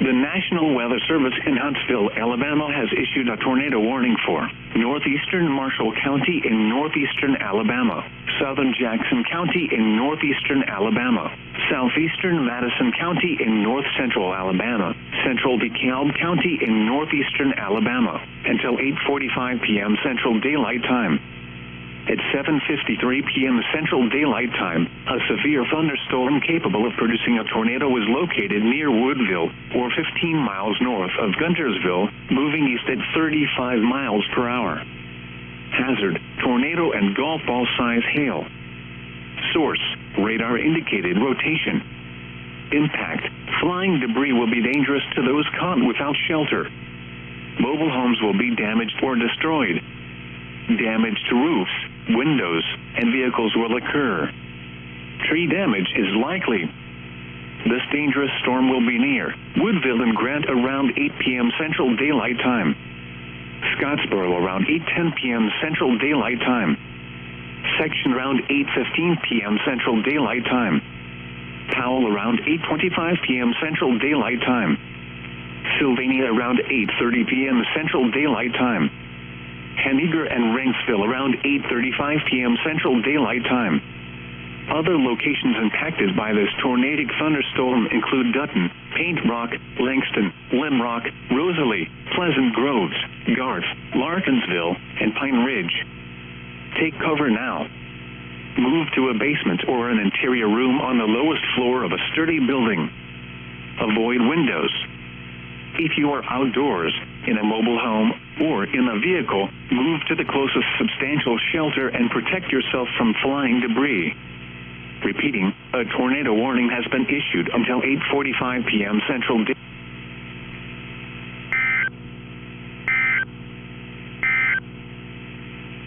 The National Weather Service in Huntsville, Alabama has issued a tornado warning for northeastern Marshall County in northeastern Alabama, southern Jackson County in northeastern Alabama, southeastern Madison County in north central Alabama, central DeKalb County in northeastern Alabama, until 8:45 p.m. Central Daylight Time. At 7:53 p.m. Central Daylight Time, a severe thunderstorm capable of producing a tornado was located near Woodville, or 15 miles north of Guntersville, moving east at 35 miles per hour. Hazard: tornado and golf ball size hail. Source: radar indicated rotation. Impact: flying debris will be dangerous to those caught without shelter. Mobile homes will be damaged or destroyed. Damage to roofs, windows, and vehicles will occur. Tree damage is likely. This dangerous storm will be near Woodville and Grant around 8 p.m. Central Daylight Time. Scottsboro around 8:10 p.m. Central Daylight Time. Section around 8:15 p.m. Central Daylight Time. Powell around 8:25 p.m. Central Daylight Time. Sylvania around 8:30 p.m. Central Daylight Time. Henniger and Ranksville around 8:35 p.m. Central Daylight Time. Other locations impacted by this tornadic thunderstorm include Dutton, Paint Rock, Langston, Limrock, Rosalie, Pleasant Groves, Garth, Larkinsville, and Pine Ridge. Take cover now. Move to a basement or an interior room on the lowest floor of a sturdy building. Avoid windows. If you are outdoors, in a mobile home, or in a vehicle, move to the closest substantial shelter and protect yourself from flying debris. Repeating, a tornado warning has been issued until 8:45 p.m. Central Daylight.